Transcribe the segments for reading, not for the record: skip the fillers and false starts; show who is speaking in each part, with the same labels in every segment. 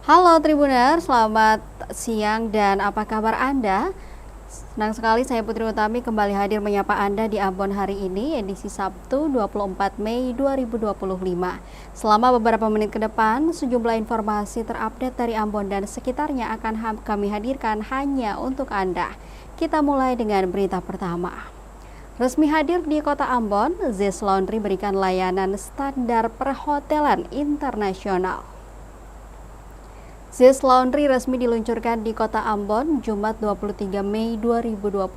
Speaker 1: Halo Tribuner, selamat siang dan apa kabar Anda? Senang sekali saya Putri Utami kembali hadir menyapa Anda di Ambon hari ini, edisi Sabtu 24 Mei 2025. Selama beberapa menit ke depan, sejumlah informasi terupdate dari Ambon dan sekitarnya akan kami hadirkan hanya untuk Anda. Kita mulai dengan berita pertama. Resmi hadir di kota Ambon, Zes Laundry berikan layanan standar perhotelan internasional. Zes Laundry resmi diluncurkan di kota Ambon, Jumat 23 Mei 2025.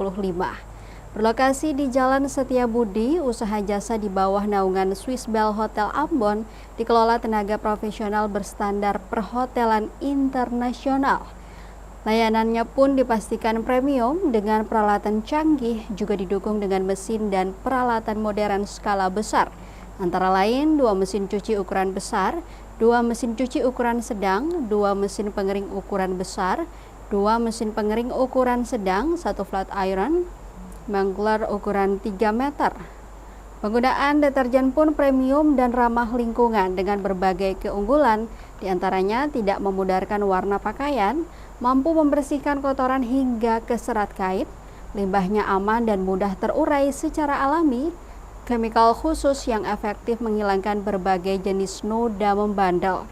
Speaker 1: Berlokasi di Jalan Setiabudi, usaha jasa di bawah naungan Swiss Bell Hotel Ambon dikelola tenaga profesional berstandar perhotelan internasional. Layanannya pun dipastikan premium dengan peralatan canggih, juga didukung dengan mesin dan peralatan modern skala besar. Antara lain 2 mesin cuci ukuran besar, 2 mesin cuci ukuran sedang, 2 mesin pengering ukuran besar, 2 mesin pengering ukuran sedang, 1 flat iron, mangler ukuran 3 meter. Penggunaan deterjen pun premium dan ramah lingkungan dengan berbagai keunggulan, diantaranya tidak memudarkan warna pakaian, mampu membersihkan kotoran hingga ke serat kait, limbahnya aman dan mudah terurai secara alami, chemical khusus yang efektif menghilangkan berbagai jenis noda membandel.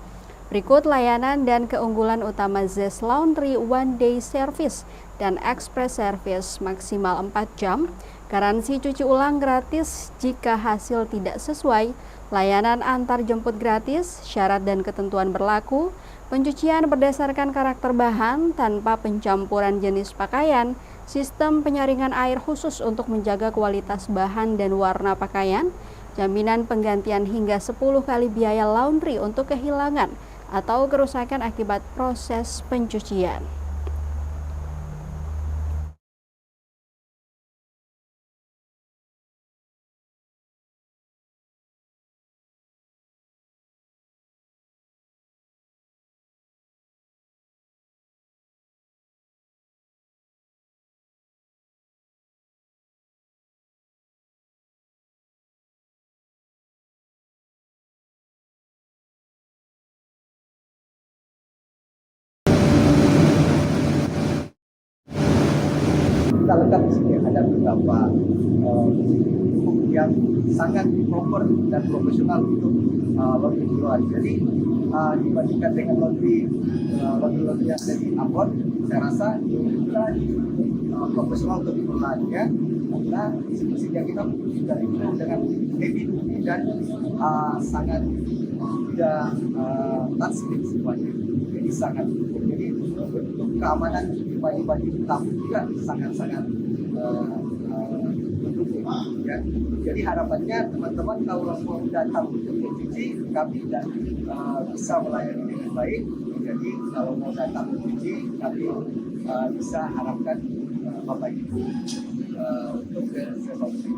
Speaker 1: Berikut layanan dan keunggulan utama Zes Laundry One Day Service dan Express Service maksimal 4 jam, garansi cuci ulang gratis jika hasil tidak sesuai, layanan antar jemput gratis, syarat dan ketentuan berlaku, pencucian berdasarkan karakter bahan tanpa pencampuran jenis pakaian, sistem penyaringan air khusus untuk menjaga kualitas bahan dan warna pakaian, jaminan penggantian hingga 10 kali biaya laundry untuk kehilangan atau kerusakan akibat proses pencucian.
Speaker 2: Kita lengkap di sini ada beberapa yang sangat proper dan profesional untuk laundry di luar. Jadi dibandingkan dengan laundry yang ada di Ambon, saya rasa kita profesional untuk penggunaannya karena mesin yang kita sudah dibuat dengan heavy duty dan sangat tidak touchscreen semuanya. Jadi sangat jadi untuk keamanan bagi tamu juga sangat-sangat mendukung ya. Jadi harapannya teman-teman kalau mau datang untuk mencuci kami dan bisa melayani dengan baik. Jadi kalau mau datang mencuci kami bisa harapkan Bapak Ibu untuk sesuatu.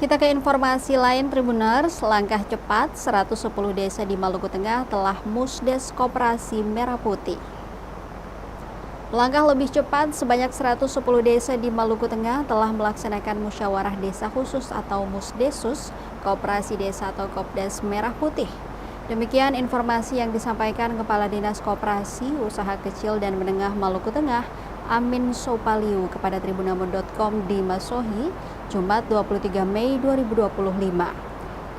Speaker 1: Kita ke informasi lain Tribuners, langkah cepat 110 desa di Maluku Tengah telah Musdes Koperasi Merah Putih. Langkah lebih cepat, sebanyak 110 desa di Maluku Tengah telah melaksanakan musyawarah desa khusus atau Musdesus, Koperasi Desa atau Kopdes Merah Putih. Demikian informasi yang disampaikan Kepala Dinas Koperasi, Usaha Kecil dan Menengah Maluku Tengah, Amin Sopaliu kepada tribunambon.com di Masohi, Jumat 23 Mei 2025.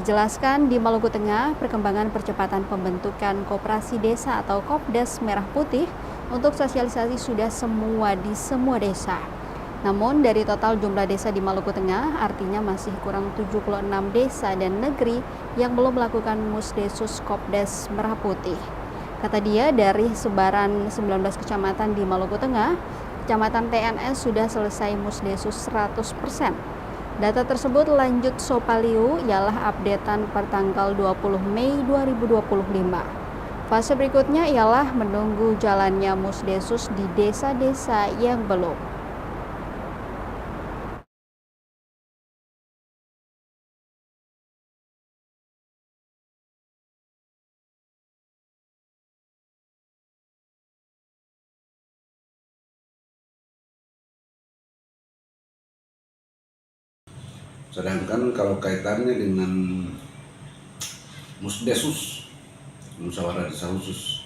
Speaker 1: Dijelaskan di Maluku Tengah, perkembangan percepatan pembentukan Koperasi Desa atau Kopdes Merah Putih untuk sosialisasi sudah di semua desa. Namun dari total jumlah desa di Maluku Tengah, artinya masih kurang 76 desa dan negeri yang belum melakukan Musdesus Kopdes Merah Putih. Kata dia, dari sebaran 19 kecamatan di Maluku Tengah, Kecamatan TNS sudah selesai Musdesus 100%. Data tersebut, lanjut Sopaliu, ialah updatean per tanggal 20 Mei 2025. Fase berikutnya ialah menunggu jalannya Musdesus di desa-desa yang belum.
Speaker 3: Sedangkan kalau kaitannya dengan Musdesus, musyawarah desa khusus,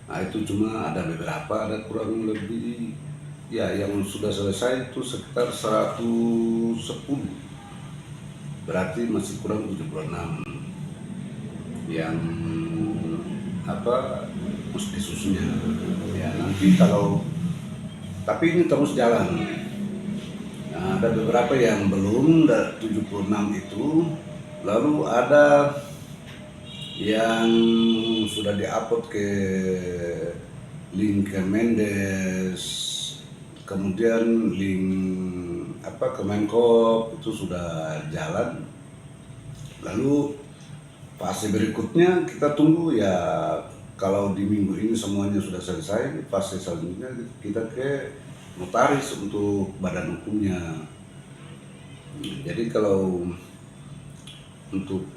Speaker 3: nah itu cuma ada beberapa, ada kurang lebih ya yang sudah selesai itu sekitar 110, berarti masih kurang 76 yang Musdesusnya. Ya nanti kalau tapi ini terus jalan. Nah, ada beberapa yang belum 76 itu, lalu ada yang sudah diupload ke link Kemendes, kemudian link Kemenkop itu sudah jalan. Lalu fase berikutnya kita tunggu ya, kalau di minggu ini semuanya sudah selesai, fase selanjutnya kita ke notaris untuk badan hukumnya. Jadi kalau untuk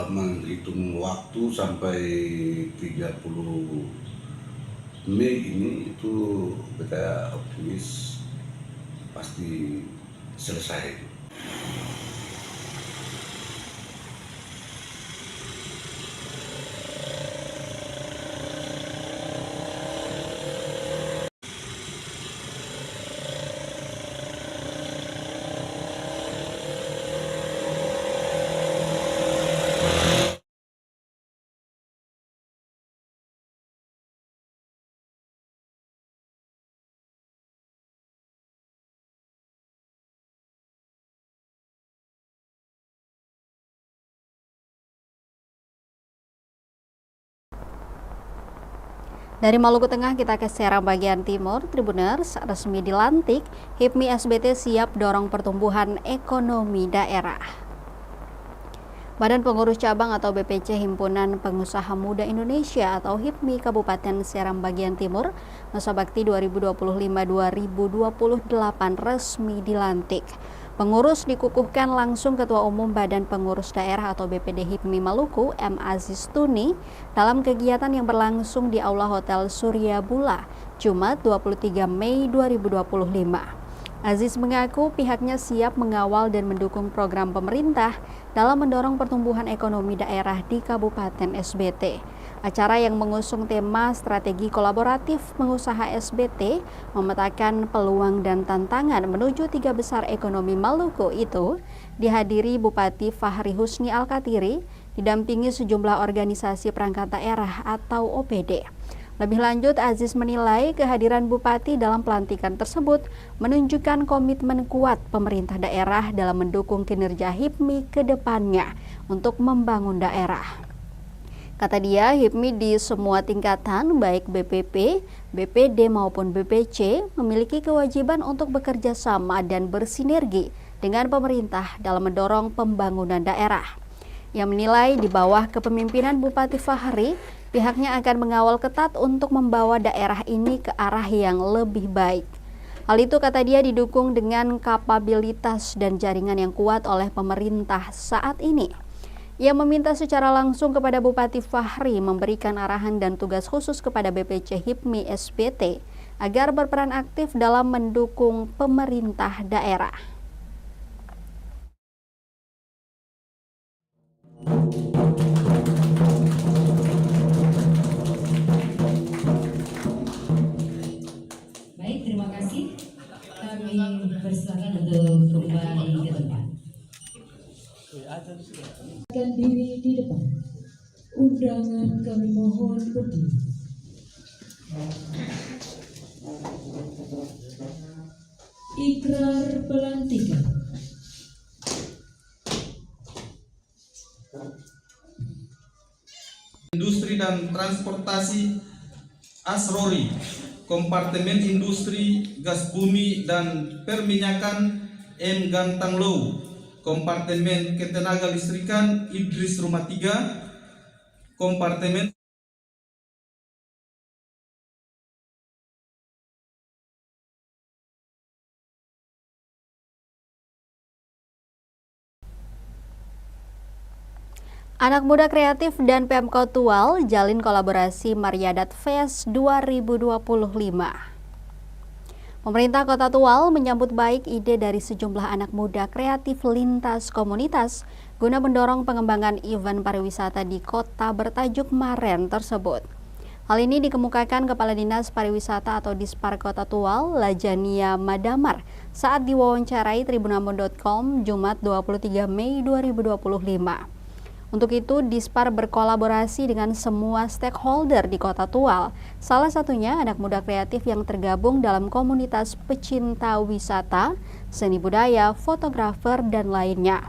Speaker 3: menghitung waktu sampai 30 Mei ini itu kita optimis pasti selesai.
Speaker 1: Dari Maluku Tengah kita ke Serang bagian timur. Tribuners, resmi dilantik, HIPMI SBT siap dorong pertumbuhan ekonomi daerah. Badan Pengurus Cabang atau BPC Himpunan Pengusaha Muda Indonesia atau HIPMI Kabupaten Serang bagian Timur masa bakti 2025-2028 resmi dilantik. Pengurus dikukuhkan langsung Ketua Umum Badan Pengurus Daerah atau BPD HIPMI Maluku, M. Aziz Tuni, dalam kegiatan yang berlangsung di Aula Hotel Surya Bula, Jumat 23 Mei 2025. Aziz mengaku pihaknya siap mengawal dan mendukung program pemerintah dalam mendorong pertumbuhan ekonomi daerah di Kabupaten SBT. Acara yang mengusung tema strategi kolaboratif pengusaha SBT memetakan peluang dan tantangan menuju 3 besar ekonomi Maluku itu dihadiri Bupati Fahri Husni Al-Katiri, didampingi sejumlah organisasi perangkat daerah atau OPD. Lebih lanjut, Aziz menilai kehadiran Bupati dalam pelantikan tersebut menunjukkan komitmen kuat pemerintah daerah dalam mendukung kinerja HIPMI ke depannya untuk membangun daerah. Kata dia, HIPMI di semua tingkatan, baik BPP, BPD maupun BPC, memiliki kewajiban untuk bekerja sama dan bersinergi dengan pemerintah dalam mendorong pembangunan daerah. Ia menilai di bawah kepemimpinan Bupati Fahri, pihaknya akan mengawal ketat untuk membawa daerah ini ke arah yang lebih baik. Hal itu, kata dia, didukung dengan kapabilitas dan jaringan yang kuat oleh pemerintah saat ini. Ia meminta secara langsung kepada Bupati Fahri memberikan arahan dan tugas khusus kepada BPC HIPMI SBT agar berperan aktif dalam mendukung pemerintah daerah.
Speaker 4: Baik, terima kasih. Kami persilakan untuk kembali ke depan. Diri di depan. Undangan kami mohon berdiri. Ikrar pelantikan.
Speaker 5: Industri dan Transportasi Asrori, Kompartemen Industri Gas Bumi dan Perminyakan M. Gantang Low, Kompartemen Ketenaga Listrikan Idris Rumah 3, Kompartemen
Speaker 1: Anak Muda Kreatif dan Pemkot Tual jalin kolaborasi Mariadat Fest 2025. Pemerintah Kota Tual menyambut baik ide dari sejumlah anak muda kreatif lintas komunitas guna mendorong pengembangan event pariwisata di kota bertajuk Maren tersebut. Hal ini dikemukakan Kepala Dinas Pariwisata atau Dispar Kota Tual, Lajania Madamar, saat diwawancarai tribunambon.com Jumat 23 Mei 2025. Untuk itu, Dispar berkolaborasi dengan semua stakeholder di Kota Tual, salah satunya anak muda kreatif yang tergabung dalam komunitas pecinta wisata, seni budaya, fotografer, dan lainnya.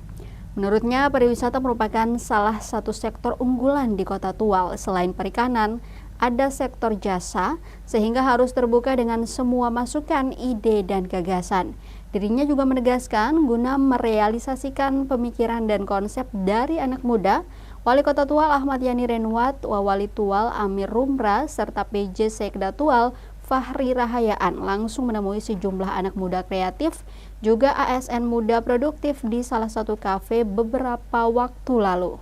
Speaker 1: Menurutnya, pariwisata merupakan salah satu sektor unggulan di Kota Tual. Selain perikanan, ada sektor jasa, sehingga harus terbuka dengan semua masukan, ide, dan gagasan. Dirinya juga menegaskan guna merealisasikan pemikiran dan konsep dari anak muda, Wali Kota Tual Ahmad Yani Renwat, Wawali Tual Amir Rumra, serta PJ Sekda Tual Fahri Rahayaan langsung menemui sejumlah anak muda kreatif, juga ASN muda produktif di salah satu kafe beberapa waktu lalu.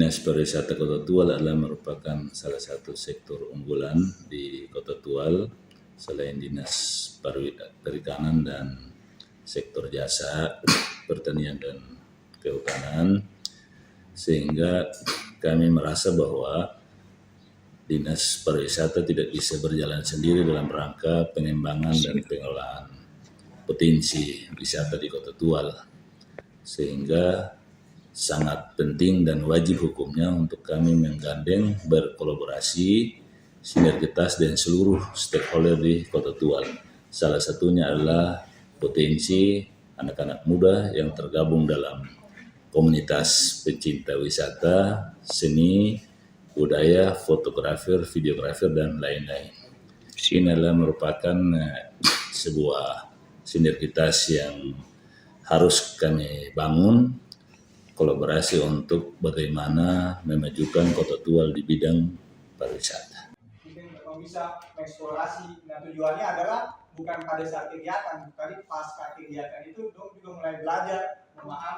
Speaker 6: Dinas Pariwisata Kota Tual adalah merupakan salah satu sektor unggulan di Kota Tual selain Dinas Perikanan dan sektor jasa, pertanian dan kehutanan, sehingga kami merasa bahwa Dinas Pariwisata tidak bisa berjalan sendiri dalam rangka pengembangan dan pengelolaan potensi wisata di Kota Tual, sehingga sangat penting dan wajib hukumnya untuk kami menggandeng, berkolaborasi, sinergitas dengan seluruh stakeholder di Kota Tual. Salah satunya adalah potensi anak-anak muda yang tergabung dalam komunitas pecinta wisata, seni, budaya, fotografer, videografer, dan lain-lain. Ini adalah merupakan sebuah sinergitas yang harus kami bangun, kolaborasi untuk bagaimana memajukan Kota Tual di bidang pariwisata.
Speaker 2: Mungkin bisa mengeksplorasi, dan tujuannya adalah bukan pada saat kegiatan, tapi pasca kegiatan itu dong juga mulai belajar, memahami.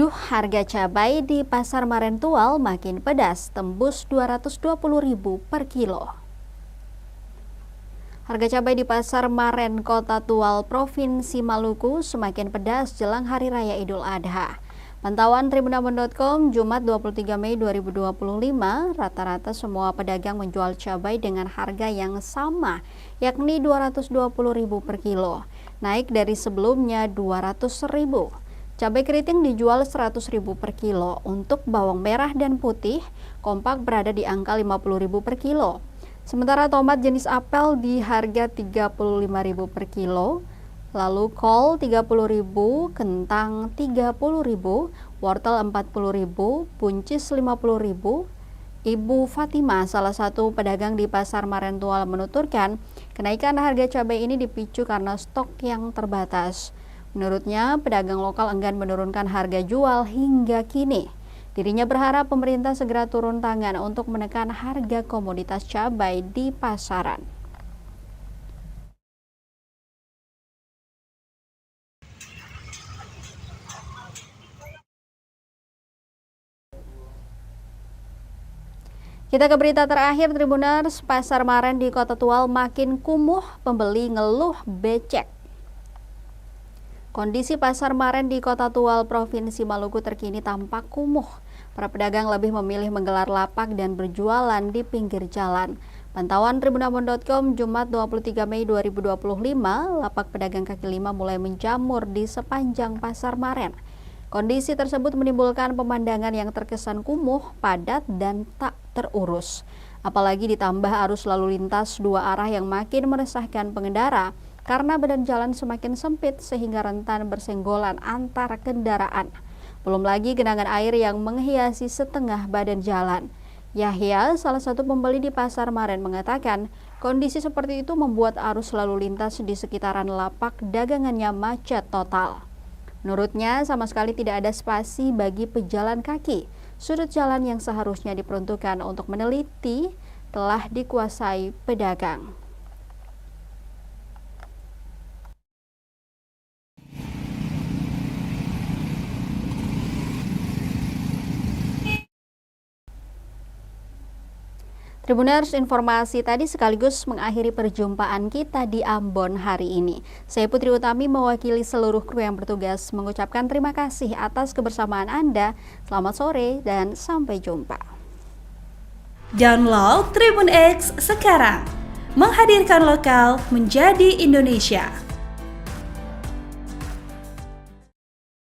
Speaker 1: Harga cabai di Pasar Maren Tual makin pedas, tembus Rp220.000 per kilo. Harga cabai di Pasar Maren Kota Tual, Provinsi Maluku semakin pedas jelang Hari Raya Idul Adha. Pantauan tribunambon.com Jumat 23 Mei 2025, rata-rata semua pedagang menjual cabai dengan harga yang sama, yakni Rp220.000 per kilo, naik dari sebelumnya Rp200.000. Cabai keriting dijual Rp100.000 per kilo. Untuk bawang merah dan putih, kompak berada di angka Rp50.000 per kilo. Sementara tomat jenis apel di harga Rp35.000 per kilo. Lalu kol Rp30.000, kentang Rp30.000, wortel Rp40.000, buncis Rp50.000. Ibu Fatima, salah satu pedagang di Pasar Maren Tual, menuturkan kenaikan harga cabai ini dipicu karena stok yang terbatas. Menurutnya, pedagang lokal enggan menurunkan harga jual hingga kini. Dirinya berharap pemerintah segera turun tangan untuk menekan harga komoditas cabai di pasaran. Kita ke berita terakhir, Tribuners. Pasar Maren di Kota Tual makin kumuh, pembeli ngeluh becek. Kondisi Pasar Maren di Kota Tual, Provinsi Maluku terkini tampak kumuh. Para pedagang lebih memilih menggelar lapak dan berjualan di pinggir jalan. Pantauan tribunambon.com Jumat 23 Mei 2025, lapak pedagang kaki lima mulai menjamur di sepanjang Pasar Maren. Kondisi tersebut menimbulkan pemandangan yang terkesan kumuh, padat, dan tak terurus. Apalagi ditambah arus lalu lintas dua arah yang makin meresahkan pengendara, karena badan jalan semakin sempit sehingga rentan bersenggolan antar kendaraan. Belum lagi genangan air yang menghiasi setengah badan jalan. Yahya, salah satu pembeli di Pasar Maren, mengatakan kondisi seperti itu membuat arus lalu lintas di sekitaran lapak dagangannya macet total. Menurutnya, sama sekali tidak ada spasi bagi pejalan kaki. Sudut jalan yang seharusnya diperuntukkan untuk meneliti telah dikuasai pedagang. Tribuners, informasi tadi sekaligus mengakhiri perjumpaan kita di Ambon hari ini. Saya Putri Utami mewakili seluruh kru yang bertugas mengucapkan terima kasih atas kebersamaan Anda. Selamat sore dan sampai jumpa.
Speaker 7: Download Tribun X sekarang, menghadirkan lokal menjadi Indonesia.